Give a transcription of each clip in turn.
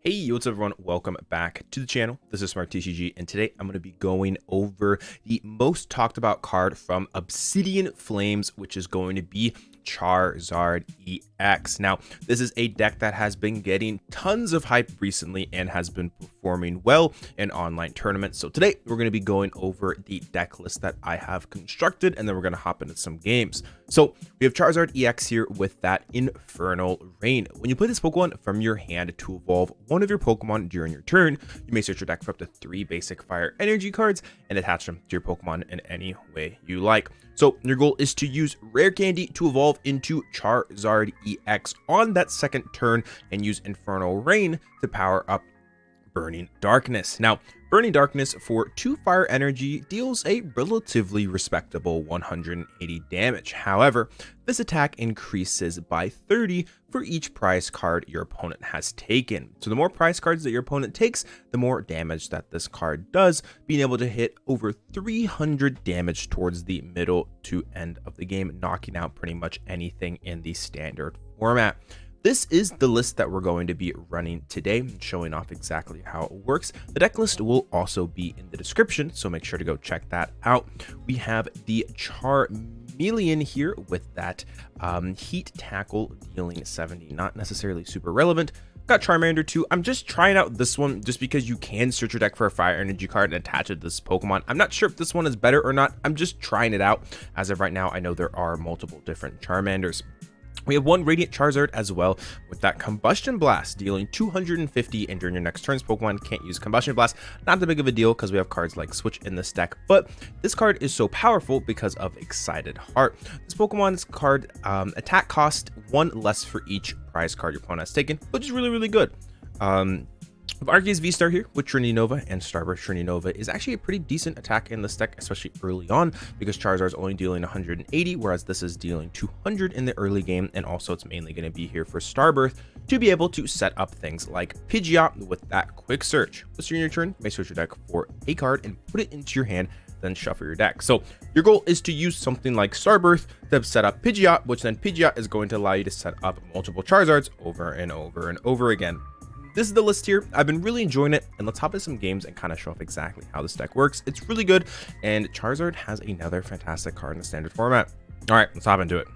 Hey, what's up everyone? Welcome back to the channel. This is Smart TCG, and today I'm going to be going over the most talked about card from Obsidian Flames, which is going to be Charizard EX. Now, this is a deck that has been getting tons of hype recently and has been performing well in online tournaments. So today we're going to be going over the deck list that I have constructed, and then we're going to hop into some games. So we have Charizard EX here with that Infernal Rain. When you play this Pokemon from your hand to evolve one of your Pokemon during your turn, you may search your deck for up to 3 basic fire energy cards and attach them to your Pokemon in any way you like. So your goal is to use Rare Candy to evolve into Charizard EX on that second turn and use Infernal Rain to power up Burning Darkness. Now, Burning Darkness for 2 fire energy deals a relatively respectable 180 damage. However, this attack increases by 30 for each prize card your opponent has taken. So the more prize cards that your opponent takes, the more damage that this card does, being able to hit over 300 damage towards the middle to end of the game, knocking out pretty much anything in the standard format. This is the list that we're going to be running today, showing off exactly how it works. The deck list will also be in the description, so make sure to go check that out. We have the Charmeleon here with that Heat Tackle dealing 70, not necessarily super relevant. Got Charmander too. I'm just trying out this one just because you can search your deck for a fire energy card and attach it to this Pokemon. I'm not sure if this one is better or not. I'm just trying it out. As of right now, I know there are multiple different Charmanders. We have one Radiant Charizard as well with that Combustion Blast dealing 250, and during your next turn's Pokemon can't use Combustion Blast. Not that big of a deal because we have cards like Switch in this deck, but this card is so powerful because of Excited Heart. This Pokemon's card attack cost 1 less for each prize card your opponent has taken, which is really good. Arceus VSTAR here with Trinity Nova and Starburst Trinity Nova is actually a pretty decent attack in this deck, especially early on, because Charizard's only dealing 180, whereas this is dealing 200 in the early game, and also it's mainly going to be here for Starburst to be able to set up things like Pidgeot with that Quick Search. Once you're in your turn, you may search your deck for a card and put it into your hand, then shuffle your deck. So your goal is to use something like Starburst to set up Pidgeot, which then Pidgeot is going to allow you to set up multiple Charizards over and over and over again. This is the list here. I've been really enjoying it, and let's hop into some games and kind of show off exactly how this deck works. It's really good, and Charizard has another fantastic card in the standard format. All right, let's hop into it.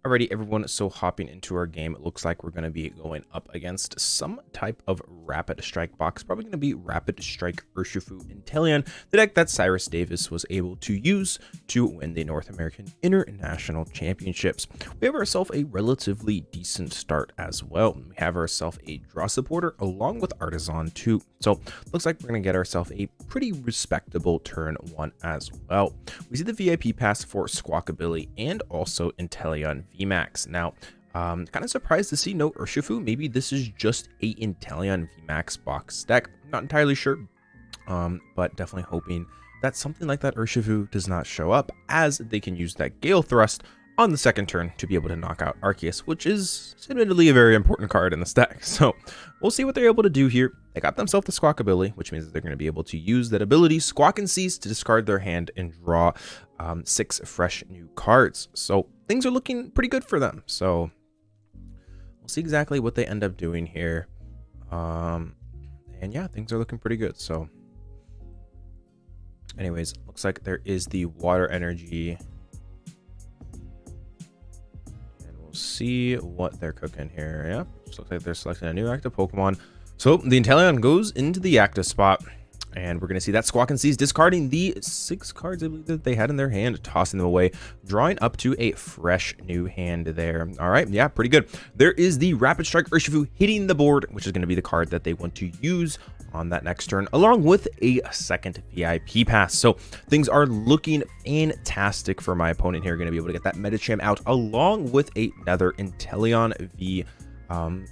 Alrighty, everyone, so hopping into our game, it looks like we're going to be going up against some type of Rapid Strike box. Probably going to be Rapid Strike Urshifu Inteleon, the deck that Cyrus Davis was able to use to win the North American International Championships. We have ourselves a relatively decent start as well. We have ourselves a Draw Supporter along with Artazon too. So looks like we're going to get ourselves a pretty respectable turn 1 as well. We see the VIP pass for Squawkabilly and also Inteleon VMAX. Now, kind of surprised to see no Urshifu. Maybe this is just a Inteleon VMAX box deck. Not entirely sure, but definitely hoping that something like that Urshifu does not show up, as they can use that Gale Thrust on the second turn to be able to knock out Arceus, which is admittedly a very important card in this deck. So we'll see what they're able to do here. They got themselves the Squawkabilly, which means that they're going to be able to use that ability, Squawk and Seize, to discard their hand and draw 6 fresh new cards. So things are looking pretty good for them. So we'll see exactly what they end up doing here. And yeah, things are looking pretty good. So anyways, looks like there is the Water Energy. See what they're cooking here. Yeah, just looks like they're selecting a new active Pokemon. So the Inteleon goes into the active spot, and we're going to see that Squawk and Seize discarding the 6 cards I believe that they had in their hand, tossing them away, drawing up to a fresh new hand there. All right, yeah, pretty good. There is the Rapid Strike Urshifu hitting the board, which is going to be the card that they want to use on that next turn, along with a second VIP pass. So things are looking fantastic for my opponent here. Going to be able to get that Medicham out along with another Inteleon V.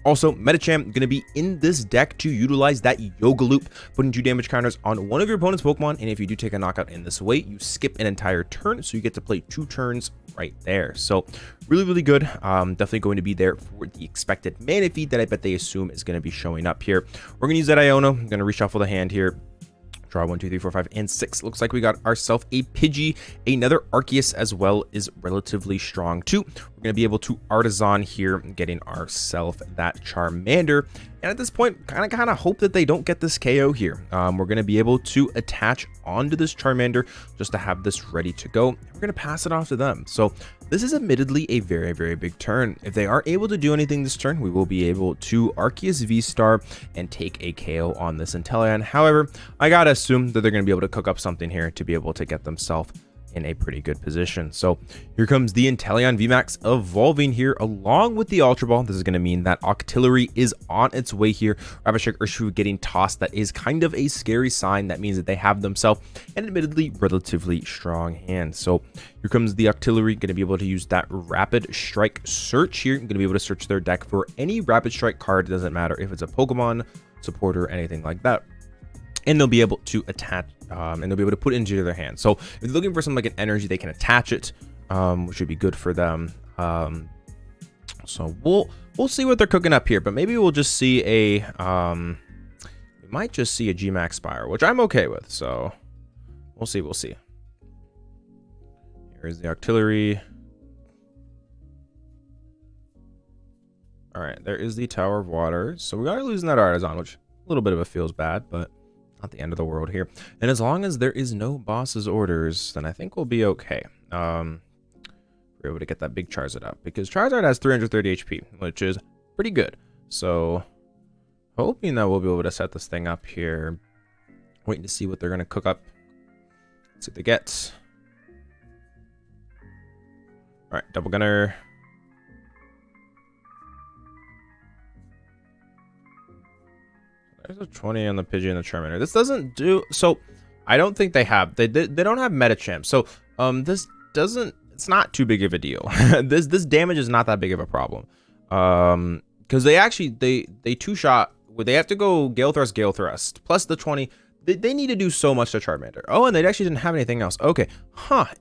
Also, Medicham going to be in this deck to utilize that Yoga Loop, putting 2 damage counters on one of your opponent's Pokemon, and if you do take a knockout in this way, you skip an entire turn, so you get to play 2 turns right there. So really good. Definitely going to be there for the expected Manaphy that I bet they assume is going to be showing up here. We're going to use that Iono. I'm going to reshuffle the hand here. Draw 1, 2, 3, 4, 5, and 6. Looks like we got ourselves a Pidgey. Another Arceus as well is relatively strong too. We're We're going to be able to Artazon here, getting ourselves that Charmander. And at this point, kind of hope that they don't get this KO here. We're going to be able to attach onto this Charmander just to have this ready to go. We're going to pass it off to them. So this is admittedly a very, very big turn. If they are able to do anything this turn, we will be able to Arceus VSTAR and take a KO on this Inteleon. However, I got to assume that they're going to be able to cook up something here to be able to get themselves in a pretty good position. So here comes the Inteleon VMAX evolving here along with the Ultra Ball. This is going to mean that Octillery is on its way here. Rapid Strike Urshifu getting tossed. That is kind of a scary sign. That means that they have themselves an admittedly relatively strong hand. So here comes the Octillery, going to be able to use that Rapid Strike search here. Going to be able to search their deck for any Rapid Strike card. It doesn't matter if it's a Pokemon, supporter, anything like that. And they'll be able to attach, and they'll be able to put it into their hand. So if they're looking for something like an energy, they can attach it, which would be good for them. So we'll see what they're cooking up here, but maybe we'll just see a, we might just see a G-Max Spire, which I'm okay with. So we'll see. Here's the Octillery. All right, there is the Tower of Water. So we are losing that Artazon, which a little bit of it feels bad, but not the end of the world here. And as long as there is no boss's orders, then I think we'll be okay. We're able to get that big Charizard up because Charizard has 330 HP, which is pretty good. So hoping that we'll be able to set this thing up here. Waiting to see what they're going to cook up. Let's see what they get. All right, Double Gunner. There's a 20 on the Pidgey and the Charmander. This doesn't do so. I don't think they have. They don't have Metachamp. So this doesn't. It's not too big of a deal. this damage is not that big of a problem. Because they actually they two shot. They have to go Gale Thrust plus the 20. They need to do so much to Charmander. Oh, and they actually didn't have anything else. Okay,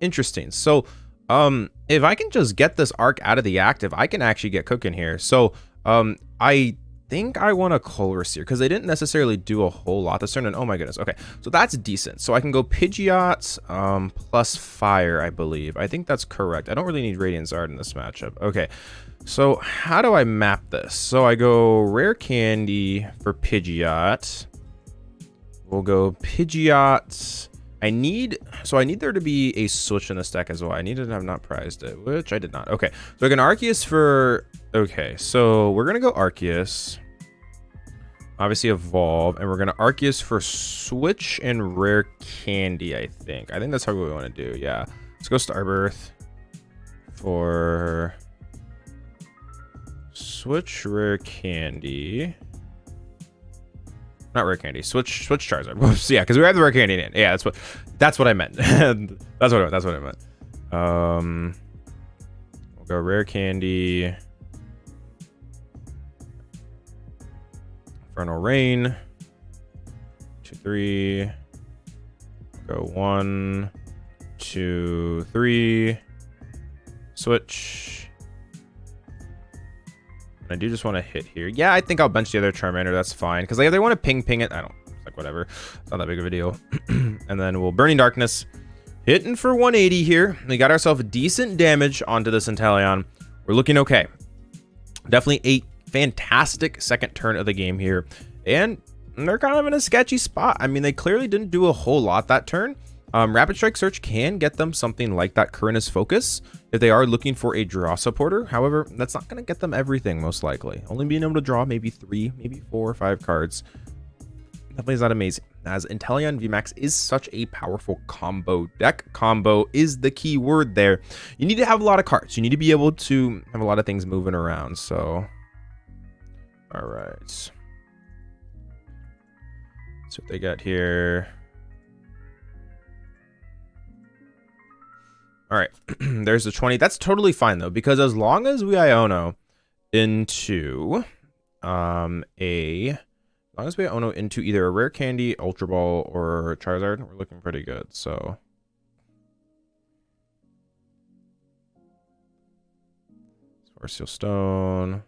interesting. So if I can just get this arc out of the active, I can actually get cooking here. So I think I want a Colress here because they didn't necessarily do a whole lot this turn. And oh my goodness, okay, so that's decent. So I can go Pidgeot plus fire, I believe. I think that's correct. I don't really need Radiant Charizard in this matchup. Okay, so how do I map this? So I go Rare Candy for Pidgeot. We'll go Pidgeot. I need there to be a switch in this deck as well. I needed to have not prized it, which I did not. Okay, so I can Arceus for, okay, so we're gonna go Arceus, obviously evolve, and we're gonna Arceus for switch and Rare Candy. I think that's how we want to do. Yeah, let's go Starbirth for switch Rare Candy. Not Rare Candy. Switch Charizard. Whoops, yeah, because we have the Rare Candy in. Yeah, that's what I meant. that's what I meant. We'll go Rare Candy. Infernal Rain. 2, 3. Go 1, 2, 3. Switch. I do just want to hit here. Yeah, I think I'll bench the other Charmander. That's fine. Because like, if they want to ping it, I don't. It's like, whatever. It's not that big of a deal. And then we'll Burning Darkness. Hitting for 180 here. We got ourselves decent damage onto this Inteleon. We're looking okay. Definitely a fantastic second turn of the game here. And they're kind of in a sketchy spot. I mean, they clearly didn't do a whole lot that turn. Rapid Strike Search can get them something like that Corinna's Focus if they are looking for a draw supporter. However, that's not going to get them everything, most likely. Only being able to draw maybe 3, maybe 4 or 5 cards. Definitely is not amazing, as Inteleon VMAX is such a powerful combo deck. Combo is the key word there. You need to have a lot of cards. You need to be able to have a lot of things moving around. So, all right. Let's see what they got here. All right, there's the 20. That's totally fine though, because as long as we Iono into either a Rare Candy, Ultra Ball, or Charizard, we're looking pretty good. So Arceus Stone.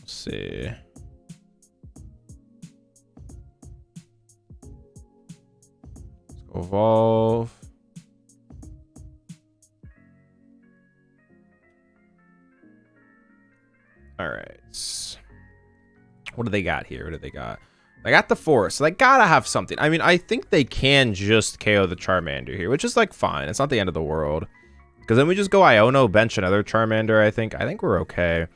Let's see. Let's go evolve. All right. What do they got here? What do they got? They got the forest, so they gotta have something. I mean, I think they can just KO the Charmander here, which is like fine. It's not the end of the world. Because then we just go Iono, bench another Charmander, I think. I think we're okay.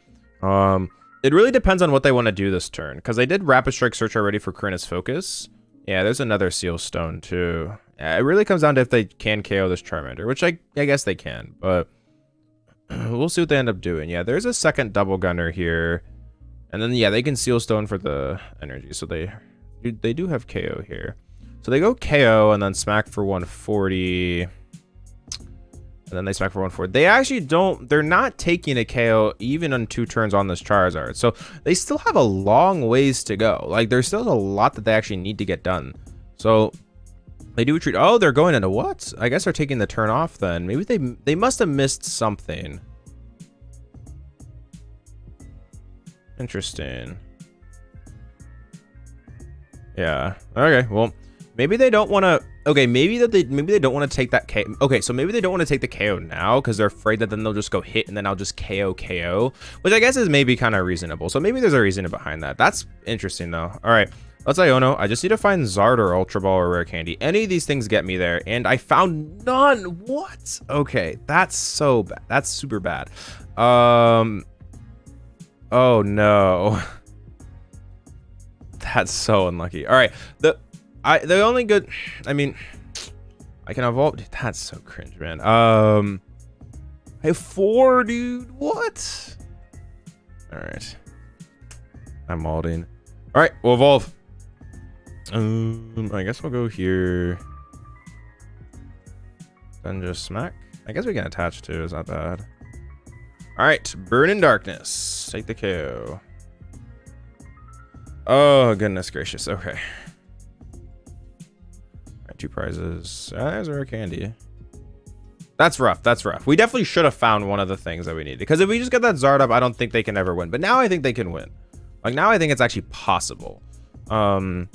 It really depends on what they want to do this turn. Because they did Rapid Strike Search already for Corinna's Focus. Yeah, there's another Seal Stone too. Yeah, it really comes down to if they can KO this Charmander, which I guess they can. But we'll see what they end up doing. Yeah, there's a second Double Gunner here. And then, yeah, they can Seal Stone for the energy. So they do have KO here. So they go KO and then smack for 140. And then they smack for 140. They actually don't... They're not taking a KO even on 2 turns on this Charizard. So they still have a long ways to go. Like, there's still a lot that they actually need to get done. So they do retreat. Oh, they're going into what? I guess they're taking the turn off then. Maybe they must have missed something. Interesting. Yeah. Okay. Well, maybe they don't want to. Okay. Maybe they don't want to take that KO. Okay. So maybe they don't want to take the KO now because they're afraid that then they'll just go hit and then I'll just KO, which I guess is maybe kind of reasonable. So maybe there's a reason behind that. That's interesting though. All right. Let's Iono. I just need to find Zard or Ultra Ball or Rare Candy. Any of these things get me there, and I found none. What? Okay. That's so bad. That's super bad. Oh no. That's so unlucky. All right. The only good, I mean, I can evolve. Dude, that's so cringe, man. I have 4, dude. What? All right. I'm molding. All right, we'll evolve. I guess we'll go here. Then just smack. I guess we can attach too. It's not bad. All right, Burn in Darkness. Take the KO. Oh, goodness gracious. Okay. All right, 2 prizes. There's a Rare Candy. That's rough. That's rough. We definitely should have found one of the things that we needed. Because if we just get that Zard up, I don't think they can ever win. But now I think they can win. Like, now I think it's actually possible. Because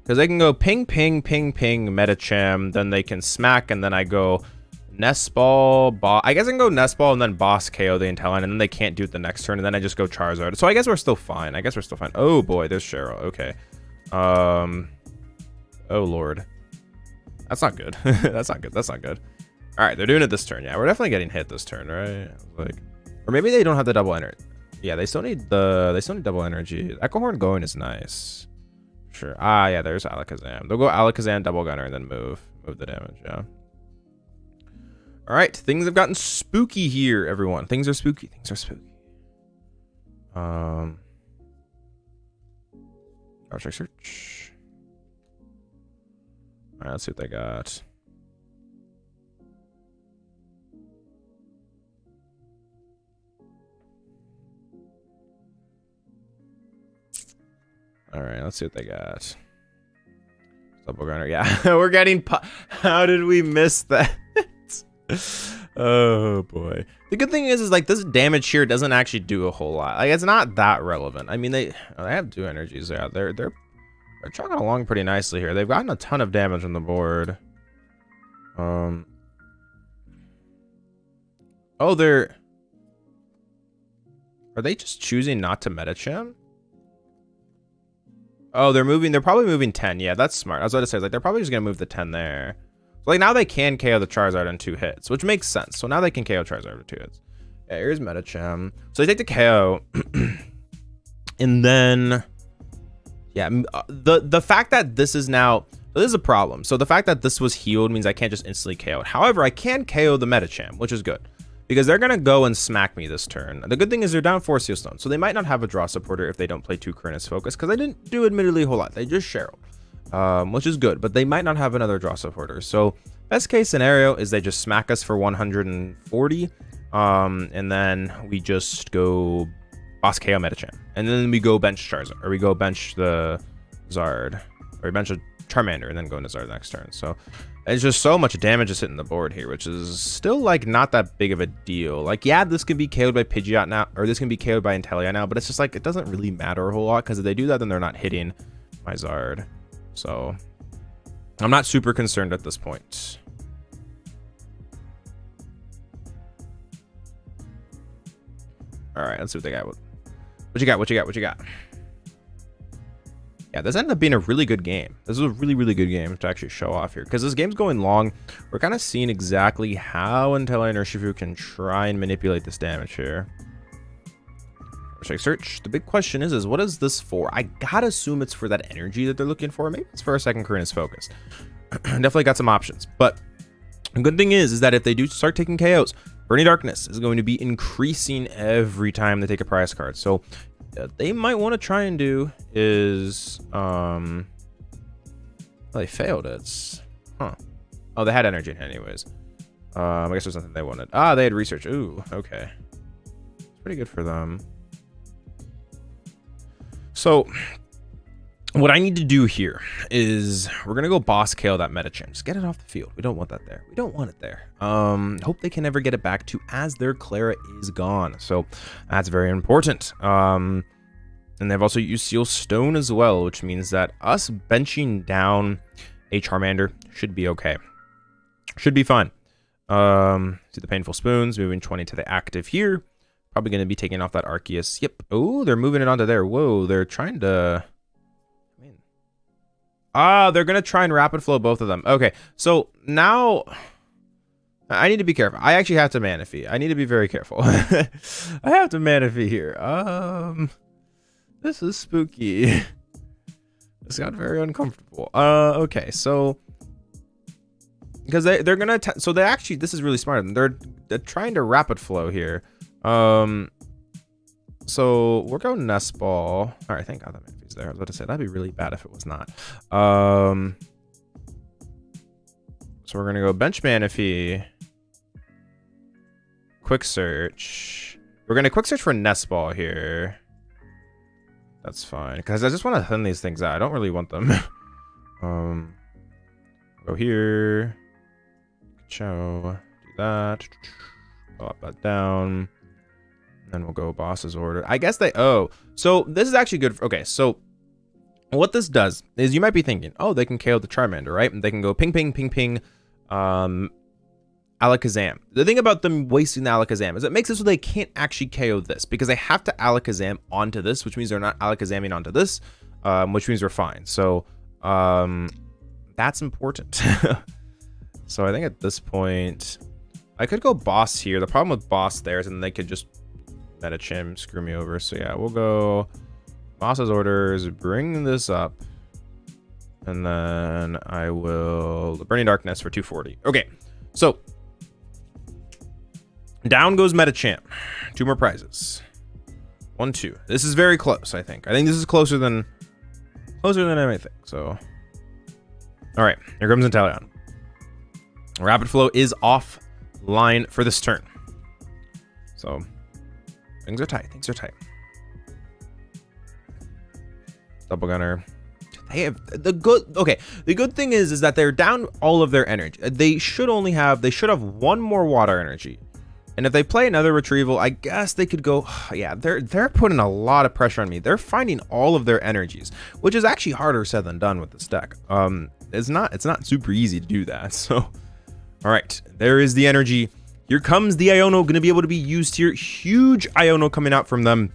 they can go ping, ping, ping, ping, Medicham. Then they can smack, and then I go... Nest Ball, I guess I can go Nest Ball and then Boss KO the Intelline, and then they can't do it the next turn, and then I just go Charizard. So I guess we're still fine. Oh boy, there's Cheryl. Okay. Oh lord. That's not good. That's not good. That's not good. All right, they're doing it this turn. Yeah, we're definitely getting hit this turn, right? Like, or maybe they don't have the double energy. Yeah, they still need double energy. Echo Horn going is nice. Sure. Ah, yeah, there's Alakazam. They'll go Alakazam, Double Gunner, and then move the damage. Yeah. All right, things have gotten spooky here, everyone. Things are spooky. Things are spooky. Power check search. All right, let's see what they got. All right, let's see what they got. Double Gunner. Yeah, we're getting. How did we miss that? Oh boy. The good thing is like this damage here doesn't actually do a whole lot. Like it's not that relevant. I mean they have 2 energies. Yeah, they're chugging along pretty nicely here. They've gotten a ton of damage on the board. Oh, are they just choosing not to Medicham? Oh, they're probably moving 10. Yeah, that's smart. I was about to say, like, they're probably just gonna move the 10 there. So, like, now they can KO the Charizard in 2 hits, which makes sense. So now they can KO Charizard with 2 hits. Yeah, here's Medicham. So they take the KO. And then, yeah, the fact that this is now, this is a problem. So the fact that this was healed means I can't just instantly KO it. However, I can KO the Medicham, which is good. Because they're going to go and smack me this turn. The good thing is they're down 4 Seal Stones. So they might not have a draw supporter if they don't play 2 Corinna's Focus. Because I didn't do admittedly a whole lot. They just Cheryl. Which is good, but they might not have another draw supporter. So best case scenario is they just smack us for 140, and then we just go Boss KO Medicham, and then we go bench Charizard, or we go bench the Zard, or bench a Charmander and then go Nazar next turn. So it's just so much damage just hitting the board here, which is still like not that big of a deal. Like, yeah, this can be KO'd by Pidgeot now, or this can be KO'd by Inteleon now, but it's just like, it doesn't really matter a whole lot, because if they do that, then they're not hitting my Zard. So I'm not super concerned at this point. All right, let's see what they got. What you got? What you got? What you got? Yeah, this ended up being a really good game. This is a really, really good game to actually show off here, because this game's going long. We're kind of seeing exactly how Inteleon or Shifu can try and manipulate this damage here. Check search. The big question is what is this for? I gotta assume it's for that energy that they're looking for. Maybe it's for a second Korean's focus. Definitely got some options. But the good thing is that if they do start taking KOs, Burning Darkness is going to be increasing every time they take a prize card. So they might want to try and do is well, they failed it. Huh. Oh, they had energy in anyways. I guess there's nothing they wanted. Ah, they had research. Ooh, okay. It's pretty good for them. So what I need to do here is we're gonna go boss KO that Medicham. Just get it off the field. We don't want that there. We don't want it there. Hope they can never get it back to as their Clara is gone. So that's very important. And they've also used Seal Stone as well, which means that us benching down a Charmander should be okay. Should be fine. See the Painful Spoons, moving 20 to the active here. Probably going to be taking off that Arceus. Yep. Oh, they're moving it onto there. Whoa, they're trying to... they're going to try and rapid flow both of them. Okay, so now I need to be careful. I actually have to Manaphy. I need to be very careful. I have to Manaphy here. This is spooky. This got very uncomfortable. Okay, so because they're going to... So they actually... This is really smart. They're trying to rapid flow here. So we're going Nest Ball. All right, thank God that Manaphy's there. I was about to say that'd be really bad if it was not. So we're gonna go bench Manaphy. Quick search. We're gonna quick search for Nest Ball here. That's fine, because I just want to thin these things out. I don't really want them. Go here. Chow. Do that. Pop that down. Then we'll go boss's order. I guess they... Oh, so this is actually good. Okay, so what this does is you might be thinking, oh, they can KO the Charmander, right? And they can go ping, ping, ping, ping, Alakazam. The thing about them wasting the Alakazam is it makes it so they can't actually KO this, because they have to Alakazam onto this, which means they're not Alakazamming onto this, which means we're fine. So that's important. So I think at this point, I could go boss here. The problem with boss there is then they could just Medicham screw me over. So yeah, we'll go boss's orders, bring this up, and then I will Burning Darkness for 240. Okay, so down goes Medicham. 2 more prizes. 1, 2. This is very close. I think this is closer than anything. So all right, here comes Inteleon. Rapid flow is offline for this turn. So things are tight. Things are tight. Double Gunner. They have the good. Okay, the good thing is that they're down all of their energy. They should have 1 more water energy, and if they play another retrieval, I guess they could go. Yeah, they're putting a lot of pressure on me. They're finding all of their energies, which is actually harder said than done with this deck. It's not super easy to do that. So, all right, there is the energy. Here comes the Iono, going to be able to be used here. Huge Iono coming out from them.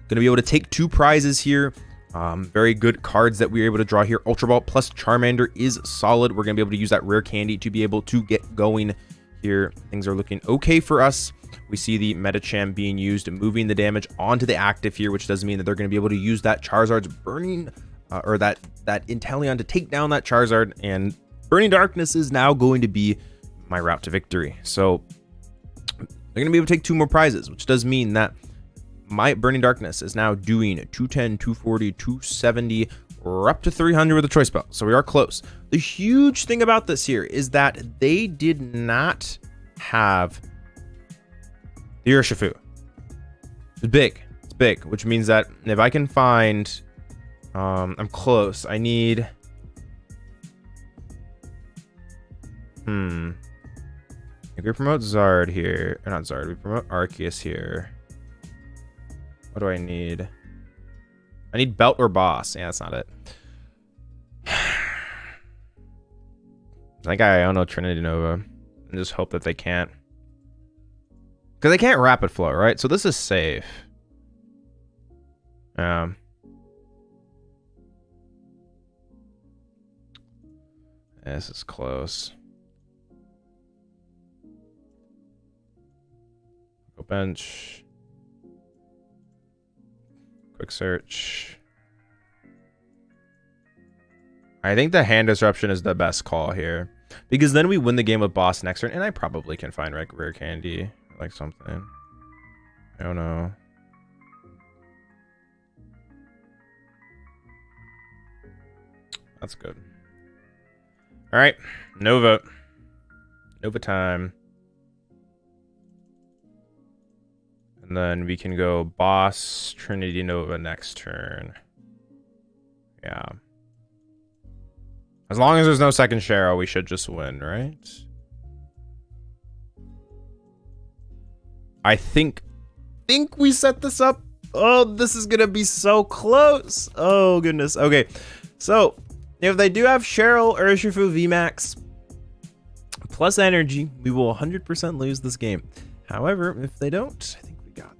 Going to be able to take 2 prizes here. Very good cards that we were able to draw here. Ultra Ball plus Charmander is solid. We're going to be able to use that Rare Candy to be able to get going here. Things are looking okay for us. We see the Medicham being used, moving the damage onto the active here, which does mean that they're going to be able to use that Charizard's burning, or that Inteleon to take down that Charizard. And Burning Darkness is now going to be my route to victory. So they're going to be able to take 2 more prizes, which does mean that my Burning Darkness is now doing 210, 240, 270, or up to 300 with a choice belt. So we are close. The huge thing about this here is that they did not have the Urshifu. It's big. It's big, which means that if I can find, I'm close. I need If we promote Zard here, or not Zard, we promote Arceus here. What do I need? I need Belt or Boss. Yeah, that's not it. I think I Iono Trinity Nova and just hope that they can't. Because they can't Rapid Flow, right? So this is safe. This is close. Go bench. Quick search. I think the hand disruption is the best call here. Because then we win the game with Boss next turn. And I probably can find Rare Candy. Like something. I don't know. That's good. All right, Nova. Nova time. And then we can go Boss, Trinity Nova next turn. Yeah. As long as there's no second Cheryl, we should just win, right? I think we set this up. Oh, this is gonna be so close. Oh goodness. Okay, so if they do have Cheryl Urshifu VMAX plus energy, we will 100% lose this game. However, if they don't, I think we got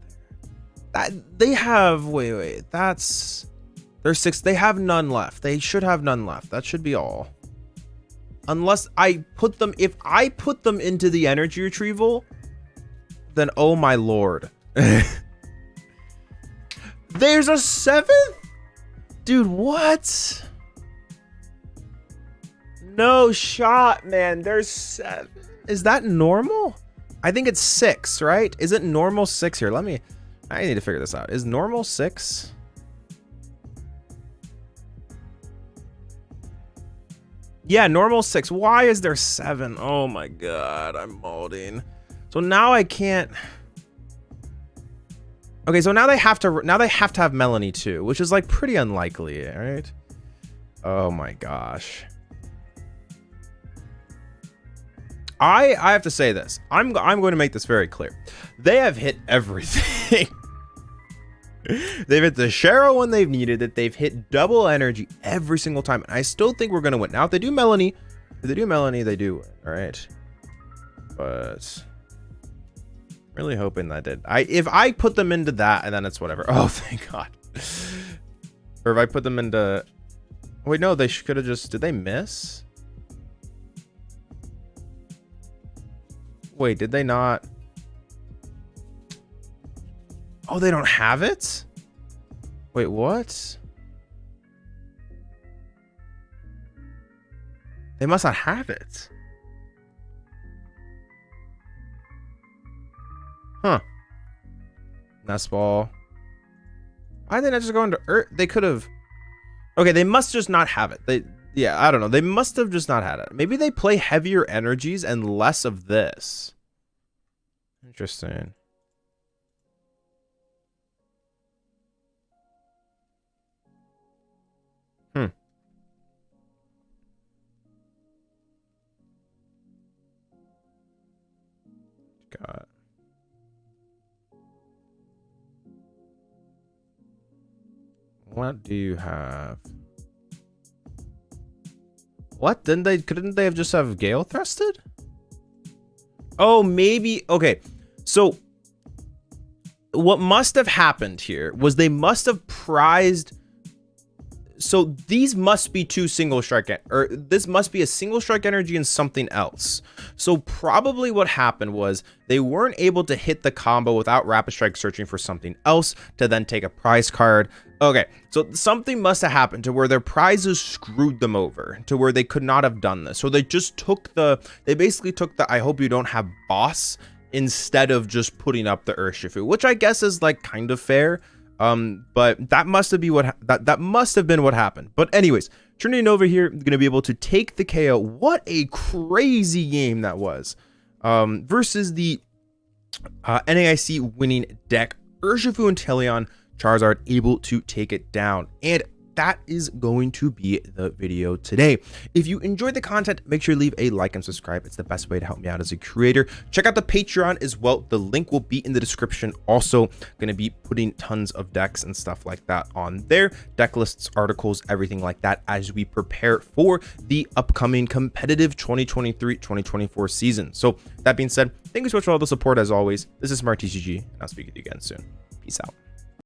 there. They have wait. There's 6. They have none left. They should have none left. That should be all. Unless I put them. If I put them into the energy retrieval, then oh my lord. There's a 7th? Dude, what? No shot, man. There's 7. Is that normal? I think it's 6, right? Is it normal 6 here? I need to figure this out. Is normal 6? Yeah, normal 6. Why is there 7? Oh my god, I'm molding. So now I can't. Okay, so now they have to have Melanie too, which is like pretty unlikely, right? Oh my gosh. I have to say this. I'm going to make this very clear. They have hit everything. They've hit the Cheryl when they've needed it. They've hit double energy every single time. And I still think we're going to win. Now, if they do Melanie, they do win. All right. But really hoping that did. If I put them into that and then it's whatever. Oh, thank God. Or if I put them into. Wait, no, they could have just. Did they miss? Wait, did they not? Oh, they don't have it? Wait, what? They must not have it. Huh. Nest ball. Why did they not just go into Earth? They could have. Okay, they must just not have it. Yeah, I don't know. They must have just not had it. Maybe they play heavier energies and less of this. Interesting. God. What do you have? What? Couldn't they have just have Gale thrusted? Oh, maybe. Okay. So what must have happened here was they must have prized. So these must be 2 single strike, or this must be a single strike energy and something else. So probably what happened was they weren't able to hit the combo without rapid strike searching for something else to then take a prize card. Okay, so something must have happened to where their prizes screwed them over to where they could not have done this. So they just took they basically took the I hope you don't have boss instead of just putting up the Urshifu, which I guess is like kind of fair. But that must have been that must have been what happened. But anyways, Trinity Nova here going to be able to take the KO. What a crazy game that was. Versus the NAIC winning deck, Urshifu and Teleon Charizard able to take it down. And that is going to be the video today. If you enjoyed the content, make sure to leave a like and subscribe. It's the best way to help me out as a creator. Check out the Patreon as well. The link will be in the description. Also going to be putting tons of decks and stuff like that on there, deck lists, articles, everything like that, as we prepare for the upcoming competitive 2023-2024 season. So that being said, thank you so much for all the support as always. This is Smart TCG, and I'll speak with you again soon. Peace out.